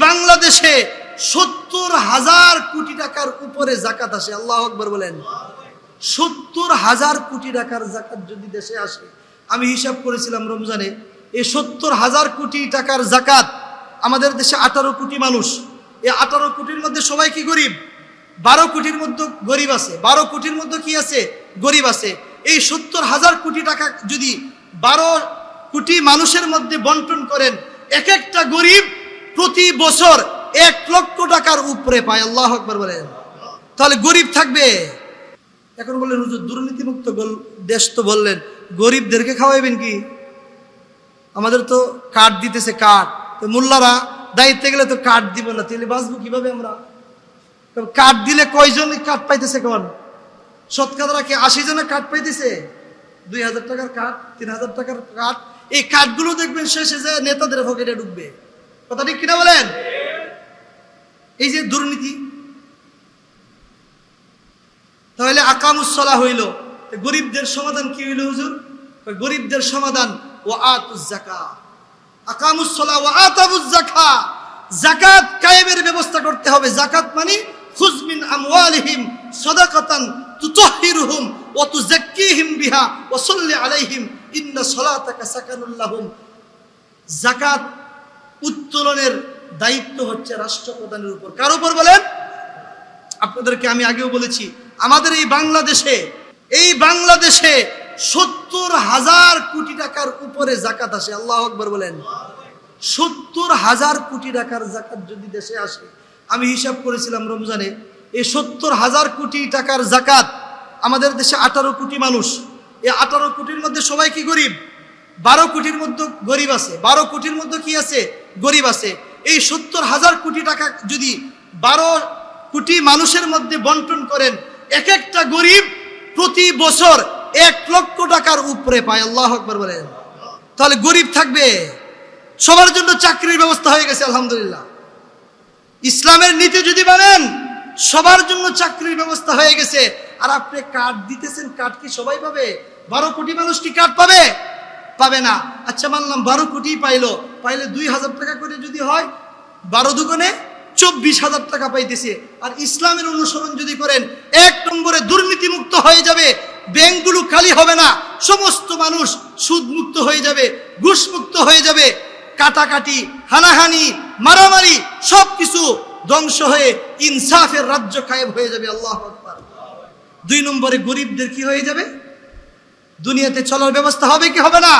বাংলাদেশে ৭০,০০০ কোটি টাকার উপরে যাকাত আসে। আল্লাহু আকবার বলেন। ৭০,০০০ কোটি টাকার যাকাত যদি দেশে আসে, আমি হিসাব করেছিলাম রমজানে, এই ৭০,০০০ কোটি টাকার যাকাত, আমাদের দেশে 18 কোটি মানুষ, এই 18 কোটির মধ্যে সবাই কি গরিব? 12 কোটির মধ্যে গরিব আছে, 12 কোটির মধ্যে কি আছে? গরিব আছে। এই ৭০,০০০ কোটি টাকা যদি 12 কোটি মানুষের মধ্যে বন্টন করেন, এক একটা গরিব প্রতি বছর 1 লক্ষ টাকার উপরে পায়। আল্লাহু আকবার বলেন। তাহলে গরিব থাকবে। এখন বললেন হুজুর দুর্নীতিমুক্ত দেশ তো বললেন, গরিবদেরকে খাওয়াইবেন কি? আমাদের তো কার্ড দিতেছে, কার্ড তো মোল্লারা দায়িত্বে গেলে তো কার্ড দিব না, তাহলে বাঁচবো কিভাবে আমরা? কার্ড দিলে কয়জন কার্ড পাইতেছে? কোন শতকরা কি 80 জনের কার্ড পাইতেছে? 2000 টাকার কার্ড, 3000 টাকার কার্ড। এই কার্ডগুলো দেখবেন শেষে যে নেতাদের পকেটে ঢুকবে। কথা ঠিক কিনা বলেন? এই যে দুর্নীতি। তাহলে আকামুস-সালাহ হইল, গরিবদের সমাধান কি হইল হুজুর? গরিবদের সমাধান ওয়া আতুজ যাকাত। আকামুস-সালাহ ওয়া আতাবুজ যাকাত, যাকাত কায়েমের ব্যবস্থা করতে হবে। যাকাত মানে খুয মিন আমওয়ালিহিম সাদাকাতান তুতাহহিরুহুম ওয়া তুযাক্কিহিম বিহা ওয়া সাল্লি আলাইহিম ইন্না সালাতাকা সাকানুল লাহুম। যাকাত উত্তোলনের দায়িত্ব হচ্ছে রাষ্ট্রপ্রধানের উপর। কার উপর বলেন? আপনাদেরকে আমি আগেও বলেছি, আমাদের এই বাংলাদেশে ৭০,০০০ কোটি টাকার উপরে যাকাত আসে। আল্লাহু আকবার বলেন। ৭০,০০০ কোটি টাকার যাকাত যদি দেশে আসে, আমি হিসাব করেছিলাম রমজানে, এই ৭০,০০০ কোটি টাকার যাকাত, আমাদের দেশে 18 কোটি মানুষ, এই 18 কোটির মধ্যে সবাই কি গরিব? 12 কোটির মধ্যে গরিব আছে, 12 কোটির মধ্যে কি আছে? গরিব আছে। এই ৭০,০০০ কোটি টাকা যদি 12 কোটি মানুষের মধ্যে বন্টন করেন, এক একটা গরিব প্রতি বছর 1 লক্ষ টাকার উপরে পায়। আল্লাহু আকবার বলেন। তাহলে গরিব থাকবে। সবার জন্য চাকরির ব্যবস্থা হয়ে গেছে আলহামদুলিল্লাহ। ইসলামের নীতি যদি মানেন, সবার জন্য চাকরির ব্যবস্থা হয়ে গেছে। আর আপনি কার্ড দিতেছেন, কার্ড কি সবাই পাবে? 12 কোটি মানুষ কি কার্ড পাবে? পাবে না। আচ্ছা মানলাম 12 কোটি পাইলে 2000 টাকা করে যদি হয়, 12 দুগুণে 24,000 টাকা পাইতেছে। আর ইসলামের অনুসরণ যদি করেন, 1 নম্বরে দুর্নীতি মুক্ত হয়ে যাবে, ব্যাংকগুলো খালি হবে না, সমস্ত মানুষ সুদ মুক্ত হয়ে যাবে, ঘুষ মুক্ত হয়ে যাবে, কাটাকাটি, হানাহানি, মারামারি সবকিছু ধ্বংস হয়ে ইনসাফের রাজ্য কায়েম হয়ে যাবে। আল্লাহু আকবার। 2 নম্বরে গরিবদের কি হয়ে যাবে? দুনিয়াতে চলার ব্যবস্থা হবে কি হবে না?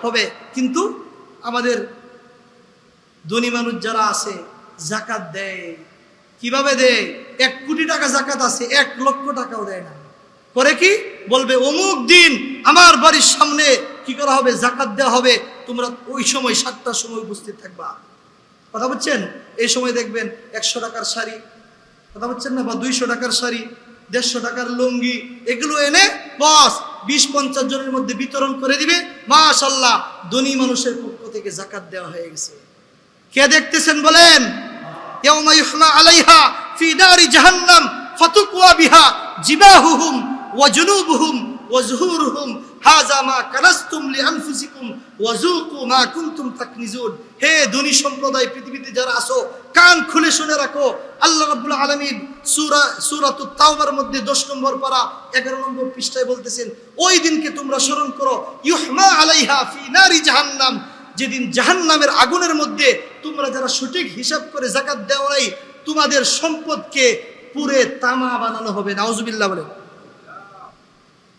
হবে। কিন্তু আমাদের ধনী মানুষ যারা আছে যাকাত দেয়, কিভাবে দেয়? 1 কোটি টাকা যাকাত আছে, 1 লক্ষ টাকাও দেয় না। করে কি বলবে? অমুক দিন আমার বাড়ির সামনে কি করা হবে? যাকাত দেওয়া হবে, তোমরা ওই সময় 7টার সময় উপস্থিত থাকবা। কথা বলছেন? এই সময় দেখবেন 100 টাকার শাড়ি, কথা বলছেন না, বা 200 টাকার শাড়ি, 150 টাকার লুঙ্গি, এগুলো এনে বস 20-50 জনের মধ্যে বিতরণ করে দিবে। মাশাআল্লাহ, ধনী মানুষের পক্ষ থেকে যাকাত দেওয়া হয়ে গেছে। কে দেখতেছেন বলেন? ইয়াউমা ইউহমা আলাইহা ফি নারি জাহান্নাম ফাতুকওয়া বিহা জিবাহুহুম ওয়া জুনুবুহুম ওয়া যুহুরুহুম হাযা মা কানাসতুম লিআনফুসিকুম ওয়া যুকু মা কুনতুম তাকনিজুন। হে ধনী সম্প্রদায়, পৃথিবীতে যারা আছো, কান খুলে শুনে রাখো। আল্লাহ রাব্বুল আলামিন সূরাতুত তাওবার মধ্যে 10 নম্বর পারা 11 নম্বর পৃষ্ঠায় বলতেছেন, ওই দিনকে তোমরা স্মরণ করো, ইউহমা আলাইহা ফি নারি জাহান্নাম, যেদিন জাহান্নামের আগুনের মধ্যে তোমরা যারা সঠিক হিসাব করে যাকাত দেও নাই, তোমাদের সম্পদকে পুরে তামা বানানো হবে। নাউজুবিল্লাহ বলে।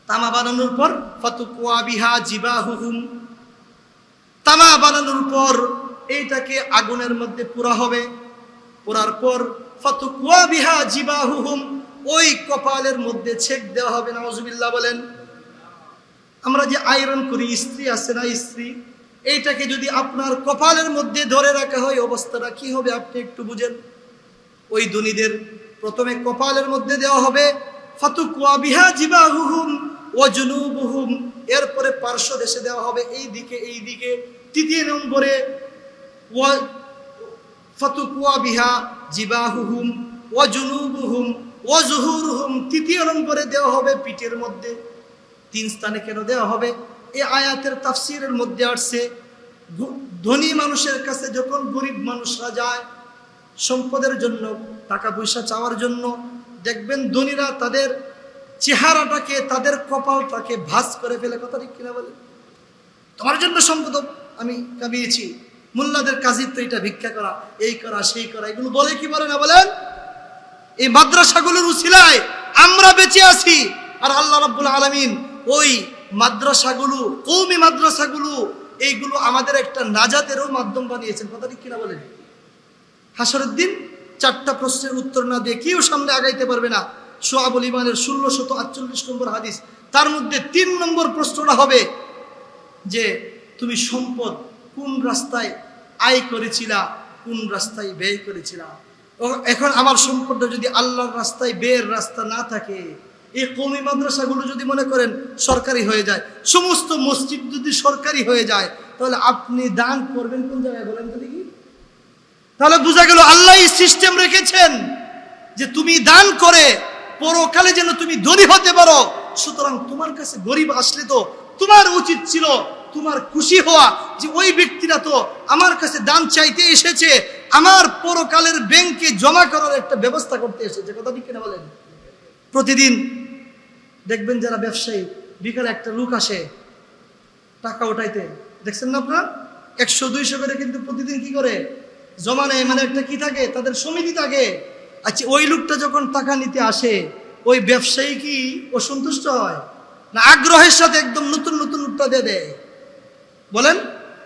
তামা বানানোর পর ফাতুকওয়া বিহা জিবাহুহুম, তামা বানানোর পর এইটাকে আগুনের মধ্যে পোড়া হবে। পোড়ার পর ফাতুকওয়া বিহা জিবাহুহুম, ওই কপালের মধ্যে ছেক দেওয়া হবে। নাউজুবিল্লাহ বলেন। আমরা যে আয়রন করি, ইস্ত্রি আছে না, ইস্ত্রি, এইটাকে যদি আপনার কপালের মধ্যে ধরে রাখা হয়, অবস্থাটা কি হবে আপনি একটু বুঝেন। ওই ধনীদের প্রথমে কপালের মধ্যে দেওয়া হবে ফাতুকওয়া বিহা জিবাহুহুম ওয়া জুনুবুহুম, এরপরে পার্শ্ব দেশে দেওয়া হবে, এই দিকে। 3 নম্বরে ফাতুকওয়া বিহা জিবাহুহুম ওয়া জুনুবুহুম ওয়া যুহুরুহুম, 3 নম্বরে দেওয়া হবে পিঠের মধ্যে। 3 স্থানে কেন দেওয়া হবে? এই আয়াতের তাফসীরের মধ্যে আসছে, ধনী মানুষের কাছে যখন গরিব মানুষরা যায়, সম্পদের জন্য, টাকা পয়সা চাওয়ার জন্য দেখবেন ধনীরা তাদের চেহারাটাকে, তাদের কপালটাকে ভাঁজ করে ফেলে। কথা ঠিক কিনা বলে? তোমার জন্য সম্পদ আমি কামিয়েছি, মোল্লাদের কাজই তো এটা ভিক্ষা করা, এই করা সেই করা, এগুলো বলে কি বলে না বলেন? এই মাদ্রাসাগুলোর উসিলায় আমরা বেঁচে আছি। আর আল্লাহ রাব্বুল আলামিন ওই মাদ্রাসাগুলো, কওমি মাদ্রাসাগুলো, এইগুলো আমাদের একটা নাজাতেরও মাধ্যম বানিয়েছেন। কথা ঠিক কিনা বলেন? হাসরের দিন 4টা প্রশ্নের উত্তর না দিয়ে কেউ সামনে আগাইতে পারবে না। শুআবুল ঈমানের 1648 নম্বর হাদিস, তার মধ্যে 3 নম্বর প্রশ্নটা হবে যে তুমি সম্পদ কোন রাস্তায় আয় করেছিলা, কোন রাস্তায় ব্যয় করেছিলা। এখন আমার সম্পদটা যদি আল্লাহর রাস্তায় ব্যয়ের রাস্তা না থাকে, এই কওমি মাদ্রাসাগুলো যদি মনে করেন সরকারি হয়ে যায়, সমস্ত মসজিদ যদি সরকারি হয়ে যায়, তাহলে আপনি দান করবেন কোন জায়গায় বলেন তো দেখি? তাহলে বোঝা গেল আল্লাহ সিস্টেম রেখেছেন যে তুমি দান করে পরকালে যেন তুমি ধনী হতে পারো। সুতরাং তোমার কাছে গরিব আসলে তো তোমার উচিত ছিল তোমার খুশি হওয়া যে ওই ব্যক্তিরা তো আমার কাছে দান চাইতে এসেছে, আমার পরকালের ব্যাংকে জমা করার একটা ব্যবস্থা করতে এসেছে। কথা ঠিক কিনা বলেন? প্রতিদিন দেখবেন যারা ব্যবসায়ী, বিকালে একটা লোক আসে টাকা উঠাইতে, দেখছেন না আপনারা? 100-200 করে কিন্তু প্রতিদিন কি করে জমা নেয়, মানে একটা কি থাকে, তাদের সমিতি থাকে। আচ্ছা, ওই লোকটা যখন টাকা নিতে আসে, ওই ব্যবসায়ী কি অসন্তুষ্ট হয় না আগ্রহের সাথে একদম নতুন নতুন নোটটা দিয়ে দেয় বলেন?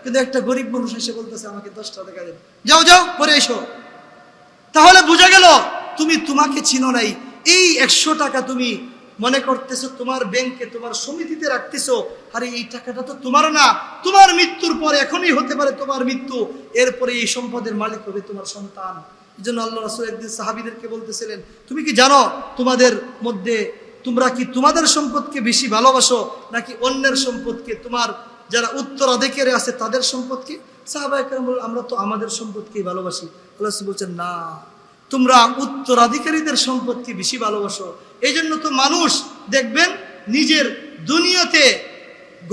কিন্তু একটা গরিব মানুষ এসে বলতেছে আমাকে 10টা টাকা দেন, যাও যাও পরে এসো। তাহলে বোঝা গেল তুমি তোমাকে চিনো নাই। এই 100 টাকা তুমি মনে করতেছো তোমার ব্যাংকে, তোমার সমিতিতে রাখতেছো, আরে এই টাকাটা তো তোমার না, তোমার মৃত্যুর পরে, এখনই হতে পারে তোমার মৃত্যু, এরপরে এই সম্পদের মালিক হবে তোমার সন্তান। এই জন্য আল্লাহ রাসূল একদিন সাহাবীদেরকে বলতেছিলেন, তুমি কি জানো তোমাদের মধ্যে তোমরা কি তোমাদের সম্পদকে বেশি ভালোবাসো নাকি অন্যের সম্পদকে, তোমার যারা উত্তরাধিকারী আছে তাদের সম্পদকে? সাহাবায়ে কেরাম বললেন, আমরা তো আমাদের সম্পদকেই ভালোবাসি। আল্লাহ রাসূল বলছেন, না, তোমরা উত্তরাধিকারীদের সম্পদকে বেশি ভালোবাসো। এই জন্য তো মানুষ দেখবেন নিজের দুনিয়াতে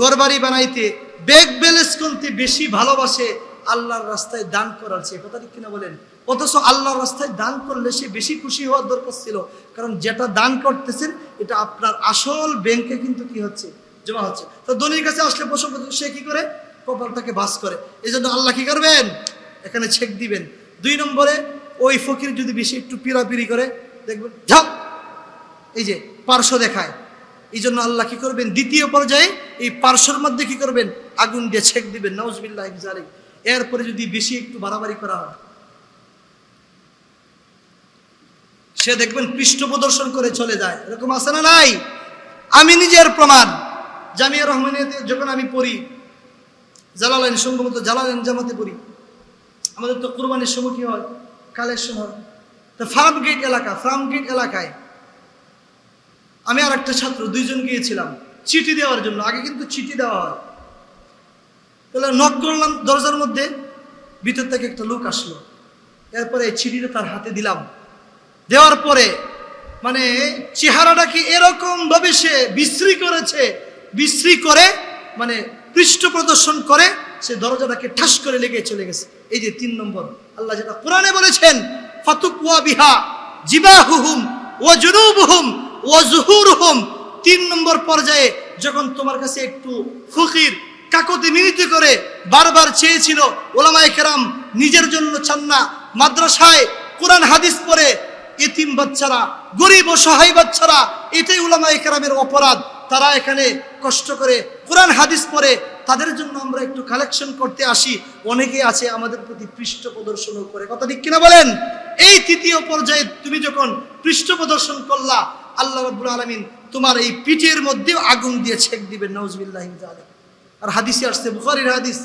ঘরবাড়ি বানাইতে, ব্যাংক ব্যালেন্স করতে বেশি ভালোবাসে আল্লাহর রাস্তায় দান করার চেয়ে। কথা ঠিক কিনা বলেন? অথচ আল্লাহর রাস্তায় দান করলে সে বেশি খুশি হওয়ার দরকার ছিল, কারণ যেটা দান করতেছেন এটা আপনার আসল ব্যাংকে কিন্তু কি হচ্ছে, জমা হচ্ছে। তো ধনীর কাছে আসলে সে কি করে, কপালটাকে ভাঁজ করে। এই জন্য আল্লাহ কি করবেন, এখানে ছেক দিবেন। 2 নম্বরে ওই ফকির যদি বেশি একটু পিড়াপিড়ি করে, দেখবেন যাও, এই যে পার্শ্ব দেখায়। এই জন্য আল্লাহ কি করবেন, দ্বিতীয় পর্যায়ে এই পার্শ্বর মধ্যে কি করবেন, আগুন দিয়ে ছেক দিবেন। নাউজুবিল্লাহি মিন যালিক। এরপরে যদি বেশি একটু বাড়াবাড়ি করা হয়, সে দেখবেন পৃষ্ঠ প্রদর্শন করে চলে যায়। এরকম আছে না নাই? আমি নিজের প্রমাণ। জামিয়া রহমানিয়াতে যখন আমি পড়ি, জালালাইন, সম্ভবত জালালাইন জামাতে পড়ি, আমাদের তো কুরবানির সময় কি হয়, কালেকশন হয়। তো ফার্মগেট এলাকায় আমি আর একটা ছাত্র 2 জন গিয়েছিলাম চিঠি দেওয়ার জন্য। আগে কিন্তু চিঠি দেওয়া হয়। তাহলে নক করলাম দরজার মধ্যে, ভিতর থেকে একটা লোক আসলো। এরপরে এই চিঠিটা তার হাতে দিলাম। দেওয়ার পরে মানে চেহারাটাকে এরকম ভাবে সে বিশ্রী করে মানে পৃষ্ঠ প্রদর্শন করে, সে দরজাটাকে ঠাস করে লেগে চলে গেছে। এই যে 3 নম্বর, আল্লাহ যেটা কোরআনে বলেছেন, ফাতুকওয়া বিহা জিবাহুহুম ওয়া জুনুবুহুম ওয়া যুহুরুহুম। 3 নম্বর পর্যায়ে যখন তোমার কাছে একটু ফকির কাকুতি মিনতি করে বারবার চেয়েছিল, ওলামায়ে কেরাম নিজের জন্য চান না, মাদ্রাসায় কোরআন হাদিস পড়ে এতিম বাচ্চারা, গরিব ও সহায় বাচ্চারা, এটাই উলামায়ে কেরামের অপরাধ। তারা এখানে কষ্ট করে কোরআন হাদিস পড়ে, তাদের জন্য আমরা একটু কালেকশন করতে আসি। অনেকে আছে আমাদের প্রতি পৃষ্ঠ প্রদর্শনও করে। কথা ঠিক কিনা বলেন? এই 3য় পর্যায়ে তুমি যখন পৃষ্ঠ প্রদর্শন করলা, আল্লাহ রাব্বুল আলামিন তোমার এই পিঠের মধ্যে আগুন দিয়ে ছেক দিবেন। নাউজুবিল্লাহি মিন যালিক। আর হাদিসে আসছে, বুখারীর হাদিস,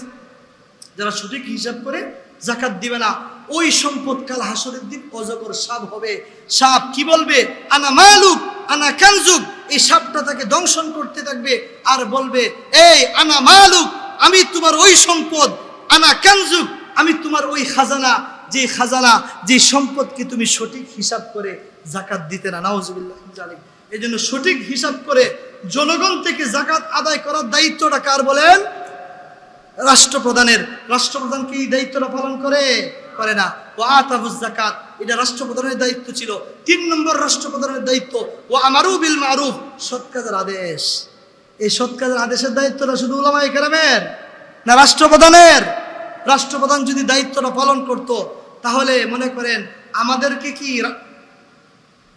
যারা সঠিক হিসাব করে যাকাত দিবে না, ওই সম্পদ কাল হাসরের দিন অজগর সাপ হবে। সাপ কি বলবে, আনা মালুক আনা কানজুক। এই সাপটা তাকে দংশন করতে থাকবে আর বলবে, এই আনা মালুক, আমি তোমার ওই সম্পদ, আনা কানজুক, আমি তোমার ওই খাজানা, যে সম্পদকে তুমি সঠিক হিসাব করে যাকাত দিতে না। নাউজুবিল্লাহি মিন যালিক। এই জন্য সঠিক হিসাব করে জনগণ থেকে যাকাত আদায় করার দায়িত্বটা কার বলেন? রাষ্ট্রপ্রধানের। রাষ্ট্রপ্রধান কি এই দায়িত্বটা পালন করে? করে না। ও আতাবুজ যাকাত, এটা রাষ্ট্রপ্রধানের দায়িত্ব ছিল। 3 নম্বর রাষ্ট্রপ্রধানের দায়িত্ব ও আমারু বিল মারুফ, সৎ কাজের আদেশ। এই সৎ কাজের আদেশের দায়িত্বটা শুধু উলামায়ে কেরামের না রাষ্ট্রপ্রধানের? রাষ্ট্রপ্রধান যদি দায়িত্বটা পালন করত, তাহলে মনে করেন আমাদেরকে কি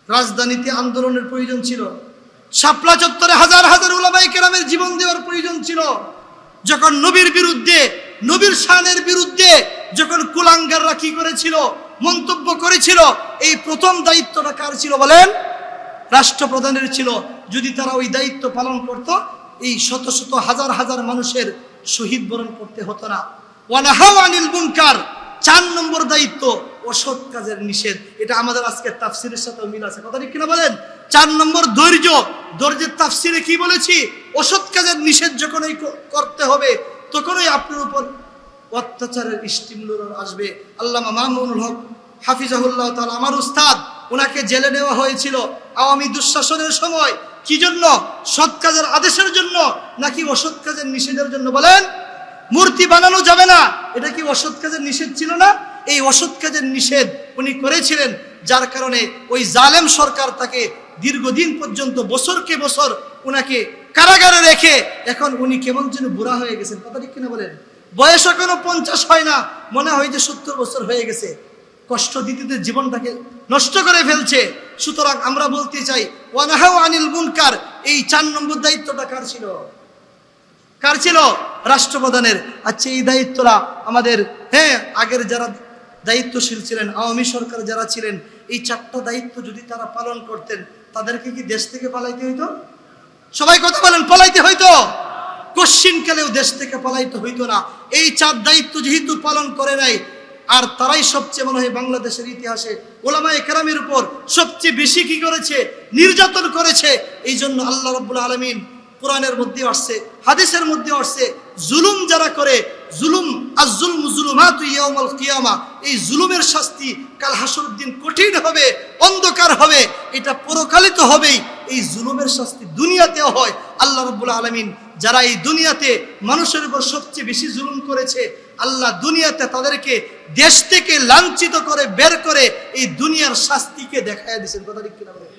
রাজধানীতে আন্দোলনের প্রয়োজন ছিল? শাপলা চত্বরে হাজার হাজার উলামায়ে কেরামের জীবন দেওয়ার প্রয়োজন ছিল? যখন নবীর বিরুদ্ধে, নবীর শানের বিরুদ্ধে যখন কুলাঙ্গাররা কি করেছিল, মন্তব্য করেছিল, এই প্রথম দায়িত্বটা কার ছিল বলেন? রাষ্ট্রপ্রধানের ছিল। যদি তারা ওই দায়িত্ব পালন করত, এই শত শত হাজার হাজার মানুষের শহীদ বরণ করতে হতো না। ওয়ানাহাউ আনিল মুনকার, 4 নম্বর দায়িত্ব অসৎ কাজের নিষেধ। এটা আমাদের আজকে তাফসিরের সাথে মিল আছে, কথা ঠিক কিনা বলেন? 4 নম্বর ধৈর্য। ধৈর্যের তাফসিরে কি বলেছি? অসৎ কাজের নিষেধ যখনই করতে হবে, তখনই আপনার উপর অত্যাচারের স্টিমুলার আসবে। আল্লামা মামুনুল হক হাফিজাহুল্লাহ তাআলা, আমার উস্তাদ, ওনাকে জেলে নেওয়া হয়েছিল আওয়ামী দুঃশাসনের সময়। কি জন্য? সৎ কাজের আদেশের জন্য নাকি অসৎ কাজের নিষেধের জন্য বলেন? মূর্তি বানানো যাবে না, এটা কি অসৎ কাজের নিষেধ ছিল না? এই অসৎ কাজের নিষেধ উনি করেছিলেন, যার কারণে ওই জালেম সরকার তাকে দীর্ঘদিন পর্যন্ত বছরকে বছর উনাকে কারাগারে রেখে, এখন উনি কেমন যেন বুড়া হয়ে গেছেন, কথা ঠিক কিনা বলেন? বয়স এখনো 50 হয় না, মনে হয় যে 70 বছর হয়ে গেছে। কষ্ট দিতে দিতে জীবনটাকে নষ্ট করে ফেলছে। সুতরাং আমরা বলতে চাই, ওয়ানাহাউ আনিল মুনকার, এই 4 নম্বর দায়িত্বটা কার ছিল? কার ছিল? রাষ্ট্রপ্রধানের। আচ্ছা, এই দায়িত্বটা আমাদের আগের যারা দায়িত্বশীল ছিলেন, আওয়ামী সরকার যারা ছিলেন, এই 4টা দায়িত্ব যদি তারা পালন করতেন, তাদেরকে কি দেশ থেকে পালাইতে হইতো? সবাই কথা বলেন, পালাইতে হইতো? কোশ্চিনকালেও দেশ থেকে পালাইতে হইতো না। এই 4 দায়িত্ব যেহেতু পালন করে নাই, আর তারাই সবচেয়ে মনে হয় বাংলাদেশের ইতিহাসে উলামায়ে কেরামের উপর সবচেয়ে বেশি কি করেছে? নির্যাতন করেছে। এই জন্য আল্লাহ রাব্বুল আলামিন কোরআনের মধ্যে আসছে, হাদিসের মধ্যে আসছে, জুলুম যারা করে, জুলুম আয-যুলমু যুলুমাতু ইয়াউমাল কিয়ামা, এই জুলুমের শাস্তি কাল হাসরের দিন কঠিন হবে, অন্ধকার হবে, এটা পরকালে তো হবেই। এই জুলুমের শাস্তি দুনিয়াতেও হয়। আল্লাহ রাব্বুল আলামিন যারা এই দুনিয়াতে মানুষের উপর সবচেয়ে বেশি জুলুম করেছে, আল্লাহ দুনিয়াতে তাদেরকে দেশ থেকে লাঞ্ছিত করে বের করে এই দুনিয়ার শাস্তিকে দেখায়া দিয়েছেন, কথা ঠিক কিনা বলেন?